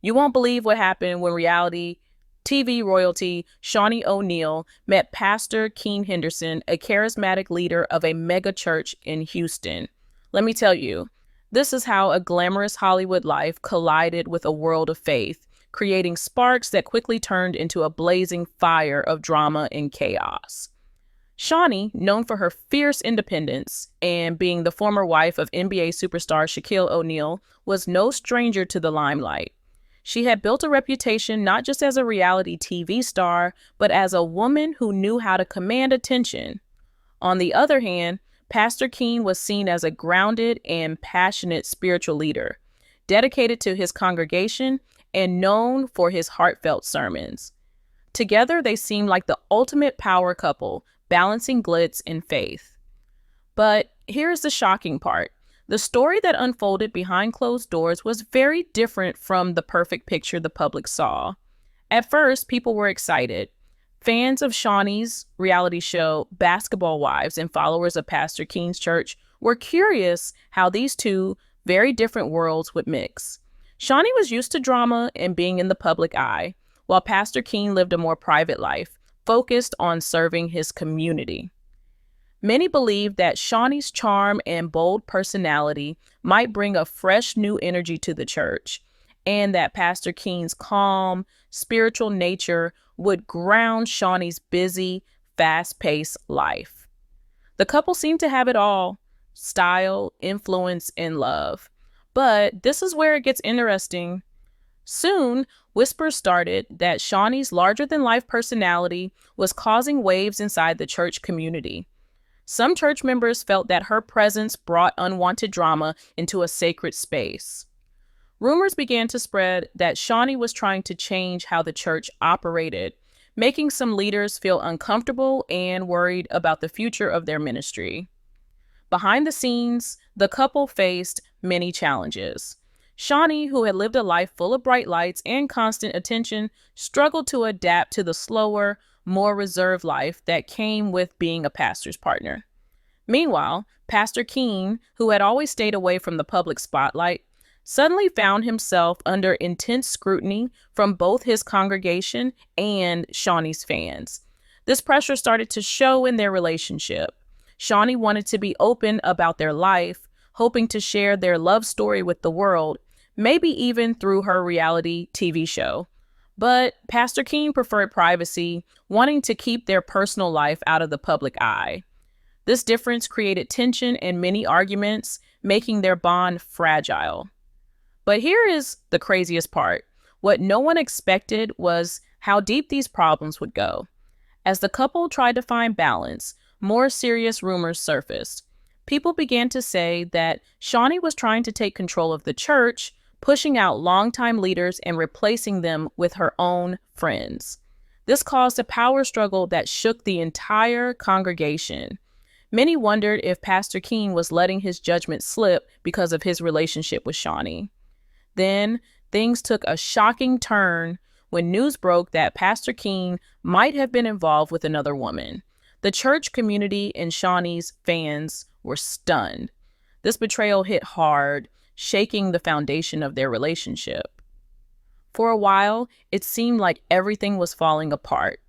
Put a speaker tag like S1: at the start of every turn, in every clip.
S1: You won't believe what happened when reality TV royalty Shaunie O'Neal met Pastor Keion Henderson, a charismatic leader of a mega church in Houston. Let me tell you, this is how a glamorous Hollywood life collided with a world of faith, creating sparks that quickly turned into a blazing fire of drama and chaos. Shaunie, known for her fierce independence and being the former wife of NBA superstar Shaquille O'Neal, was no stranger to the limelight. She had built a reputation not just as a reality TV star, but as a woman who knew how to command attention. On the other hand, Pastor Keion was seen as a grounded and passionate spiritual leader, dedicated to his congregation and known for his heartfelt sermons. Together, they seemed like the ultimate power couple, balancing glitz and faith. But here's the shocking part. The story that unfolded behind closed doors was very different from the perfect picture the public saw. At first, people were excited. Fans of Shaunie's reality show, Basketball Wives, and followers of Pastor Keion's church were curious how these two very different worlds would mix. Shaunie was used to drama and being in the public eye, while Pastor Keion lived a more private life, focused on serving his community. Many believed that Shaunie's charm and bold personality might bring a fresh new energy to the church, and that Pastor Keion's calm, spiritual nature would ground Shaunie's busy, fast-paced life. The couple seemed to have it all: style, influence, and love. But this is where it gets interesting. Soon, whispers started that Shaunie's larger-than-life personality was causing waves inside the church community. Some church members felt that her presence brought unwanted drama into a sacred space. Rumors began to spread that Shaunie was trying to change how the church operated, making some leaders feel uncomfortable and worried about the future of their ministry. Behind the scenes, the couple faced many challenges. Shaunie, who had lived a life full of bright lights and constant attention, struggled to adapt to the slower, more reserved life that came with being a pastor's partner. Meanwhile, Pastor Keion, who had always stayed away from the public spotlight, suddenly found himself under intense scrutiny from both his congregation and Shaunie's fans. This pressure started to show in their relationship. Shaunie wanted to be open about their life, hoping to share their love story with the world, maybe even through her reality TV show. But Pastor Keion preferred privacy, wanting to keep their personal life out of the public eye. This difference created tension and many arguments, making their bond fragile. But here is the craziest part. What no one expected was how deep these problems would go. As the couple tried to find balance, more serious rumors surfaced. People began to say that Shaunie was trying to take control of the church, pushing out longtime leaders and replacing them with her own friends. This caused a power struggle that shook the entire congregation. Many wondered if Pastor Keion was letting his judgment slip because of his relationship with Shaunie. Then, things took a shocking turn when news broke that Pastor Keion might have been involved with another woman. The church community and Shaunie's fans were stunned. This betrayal hit hard, shaking the foundation of their relationship. For a while, it seemed like everything was falling apart.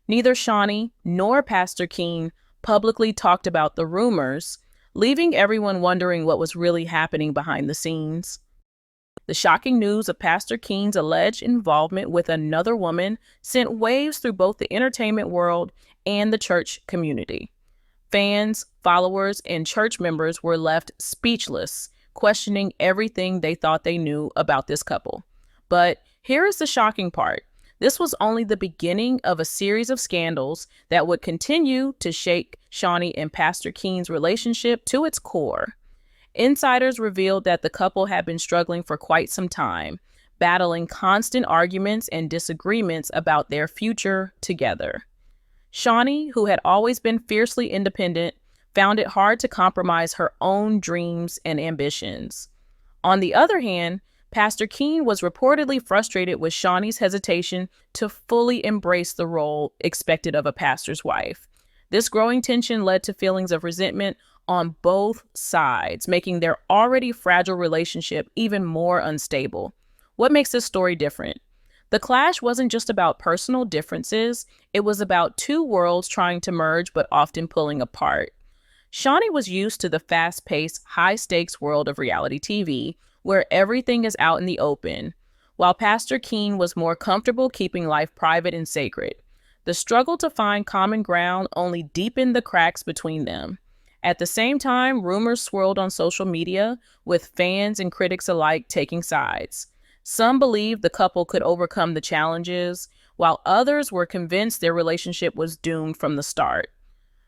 S1: Neither Shaunie nor Pastor Keion publicly talked about the rumors, leaving everyone wondering what was really happening behind the scenes. The shocking news of Pastor Keion's alleged involvement with another woman sent waves through both the entertainment world and the church community. Fans, followers, and church members were left speechless, questioning everything they thought they knew about this couple. But here is the shocking part. This was only the beginning of a series of scandals that would continue to shake Shaunie and Pastor Keion's relationship to its core. Insiders revealed that the couple had been struggling for quite some time, battling constant arguments and disagreements about their future together. Shaunie, who had always been fiercely independent, found it hard to compromise her own dreams and ambitions. On the other hand, Pastor Keion was reportedly frustrated with Shaunie's hesitation to fully embrace the role expected of a pastor's wife. This growing tension led to feelings of resentment on both sides, making their already fragile relationship even more unstable. What makes this story different? The clash wasn't just about personal differences, it was about two worlds trying to merge but often pulling apart. Shaunie was used to the fast-paced, high-stakes world of reality TV, where everything is out in the open, while Pastor Keion was more comfortable keeping life private and sacred. The struggle to find common ground only deepened the cracks between them. At the same time, rumors swirled on social media, with fans and critics alike taking sides. Some believed the couple could overcome the challenges, while others were convinced their relationship was doomed from the start.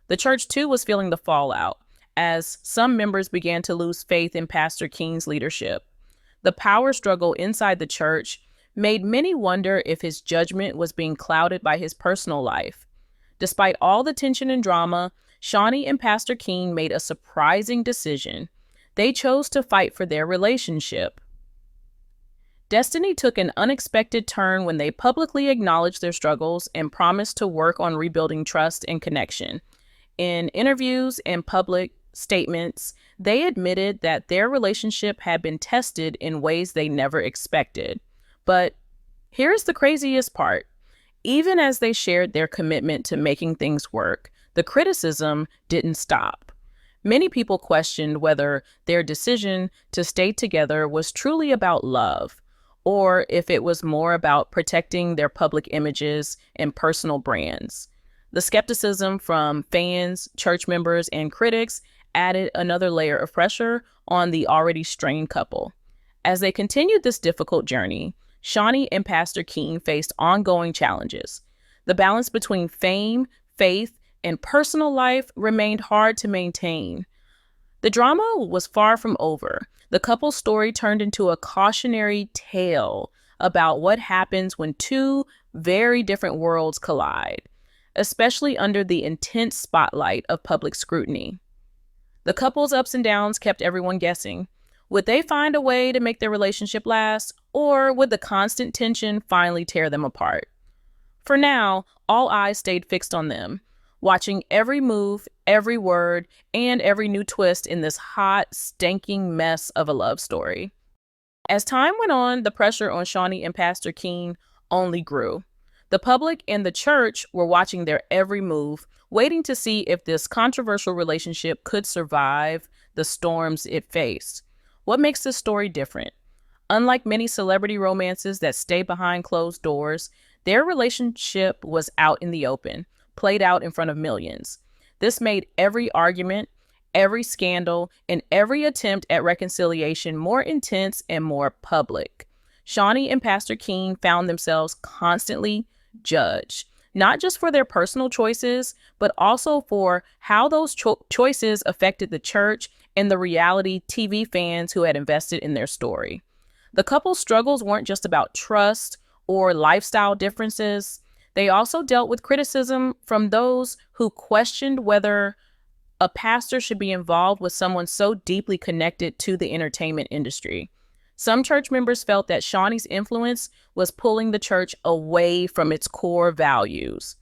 S1: The church, too, was feeling the fallout, as some members began to lose faith in Pastor Keion's leadership. The power struggle inside the church made many wonder if his judgment was being clouded by his personal life. Despite all the tension and drama, Shaunie and Pastor Keion made a surprising decision. They chose to fight for their relationship. Destiny took an unexpected turn when they publicly acknowledged their struggles and promised to work on rebuilding trust and connection. In interviews and public statements, they admitted that their relationship had been tested in ways they never expected. But here's the craziest part. Even as they shared their commitment to making things work, the criticism didn't stop. Many people questioned whether their decision to stay together was truly about love, or if it was more about protecting their public images and personal brands. The skepticism from fans, church members, and critics added another layer of pressure on the already strained couple. As they continued this difficult journey, Shaunie and Pastor Keion faced ongoing challenges. The balance between fame, faith, and personal life remained hard to maintain. The drama was far from over. The couple's story turned into a cautionary tale about what happens when two very different worlds collide, especially under the intense spotlight of public scrutiny. The couple's ups and downs kept everyone guessing. Would they find a way to make their relationship last, or would the constant tension finally tear them apart? For now, all eyes stayed fixed on them, watching every move, every word, and every new twist in this hot, stinking mess of a love story. As time went on, the pressure on Shaunie and Pastor Keion only grew. The public and the church were watching their every move, waiting to see if this controversial relationship could survive the storms it faced. What makes this story different? Unlike many celebrity romances that stay behind closed doors, their relationship was out in the open, played out in front of millions. This made every argument, every scandal, and every attempt at reconciliation more intense and more public. Shaunie and Pastor Keion found themselves constantly judged, not just for their personal choices, but also for how those choices affected the church and the reality TV fans who had invested in their story. The couple's struggles weren't just about trust or lifestyle differences. They also dealt with criticism from those who questioned whether a pastor should be involved with someone so deeply connected to the entertainment industry. Some church members felt that Shaunie's influence was pulling the church away from its core values.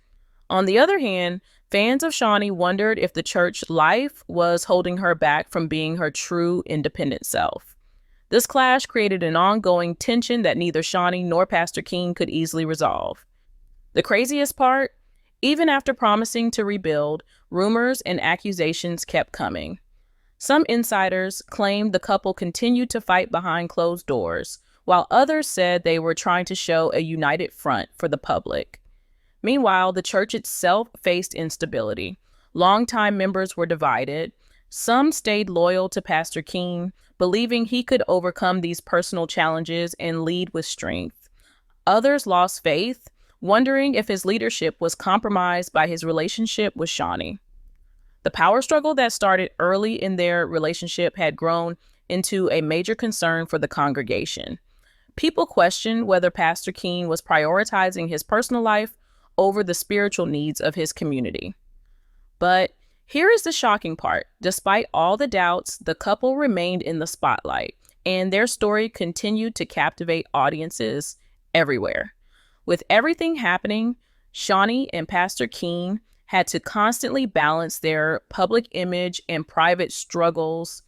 S1: On the other hand, fans of Shaunie wondered if the church life was holding her back from being her true independent self. This clash created an ongoing tension that neither Shaunie nor Pastor Keion could easily resolve. The craziest part, even after promising to rebuild, rumors and accusations kept coming. Some insiders claimed the couple continued to fight behind closed doors, while others said they were trying to show a united front for the public. Meanwhile, the church itself faced instability. Longtime members were divided. Some stayed loyal to Pastor Keion, believing he could overcome these personal challenges and lead with strength. Others lost faith, wondering if his leadership was compromised by his relationship with Shaunie. The power struggle that started early in their relationship had grown into a major concern for the congregation. People questioned whether Pastor Keion was prioritizing his personal life over the spiritual needs of his community. But here is the shocking part. Despite all the doubts, the couple remained in the spotlight, and their story continued to captivate audiences everywhere. With everything happening, Shaunie and Pastor Keion had to constantly balance their public image and private struggles.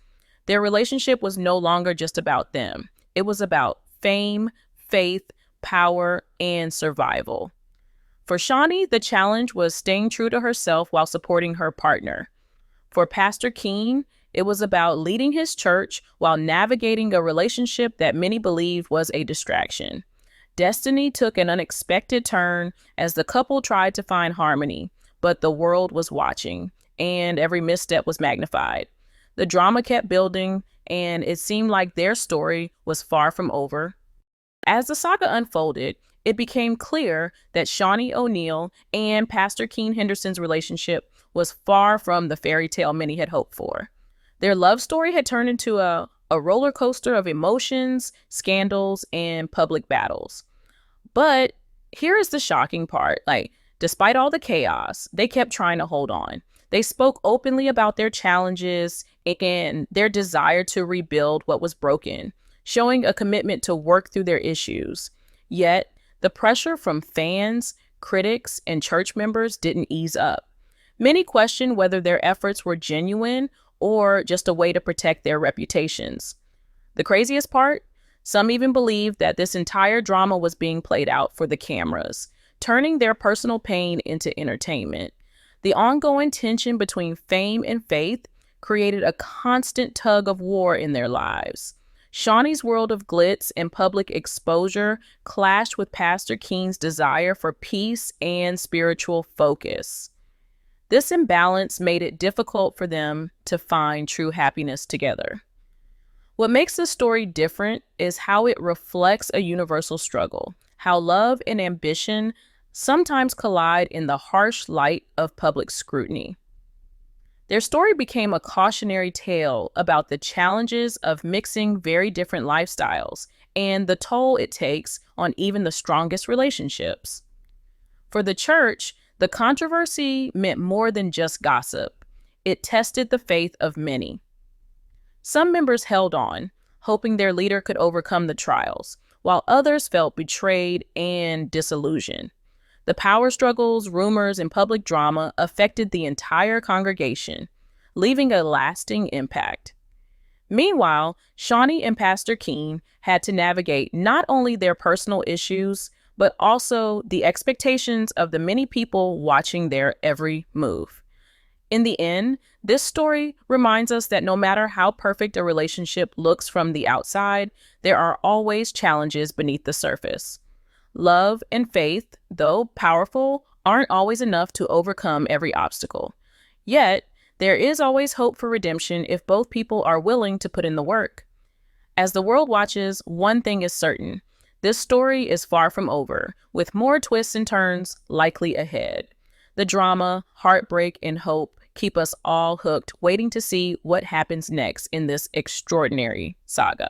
S1: Their relationship was no longer just about them. It was about fame, faith, power, and survival. For Shaunie, the challenge was staying true to herself while supporting her partner. For Pastor Keion, it was about leading his church while navigating a relationship that many believed was a distraction. Destiny took an unexpected turn as the couple tried to find harmony, but the world was watching, and every misstep was magnified. The drama kept building, and it seemed like their story was far from over. As the saga unfolded, it became clear that Shaunie O'Neal and Pastor Keion Henderson's relationship was far from the fairy tale many had hoped for. Their love story had turned into a roller coaster of emotions, scandals, and public battles. But here is the shocking part. Despite all the chaos, they kept trying to hold on. They spoke openly about their challenges and their desire to rebuild what was broken, showing a commitment to work through their issues. Yet, the pressure from fans, critics, and church members didn't ease up. Many questioned whether their efforts were genuine or just a way to protect their reputations. The craziest part? Some even believed that this entire drama was being played out for the cameras, turning their personal pain into entertainment. The ongoing tension between fame and faith created a constant tug of war in their lives. Shaunie's world of glitz and public exposure clashed with Pastor Keion's desire for peace and spiritual focus. This imbalance made it difficult for them to find true happiness together. What makes this story different is how it reflects a universal struggle, how love and ambition sometimes collide in the harsh light of public scrutiny. Their story became a cautionary tale about the challenges of mixing very different lifestyles and the toll it takes on even the strongest relationships. For the church, the controversy meant more than just gossip. It tested the faith of many. Some members held on, hoping their leader could overcome the trials, while others felt betrayed and disillusioned. The power struggles, rumors, and public drama affected the entire congregation, leaving a lasting impact. Meanwhile, Shaunie and Pastor Keion had to navigate not only their personal issues, but also the expectations of the many people watching their every move. In the end, this story reminds us that no matter how perfect a relationship looks from the outside, there are always challenges beneath the surface. Love and faith, though powerful, aren't always enough to overcome every obstacle. Yet, there is always hope for redemption if both people are willing to put in the work. As the world watches, one thing is certain. This story is far from over, with more twists and turns likely ahead. The drama, heartbreak, and hope keep us all hooked, waiting to see what happens next in this extraordinary saga.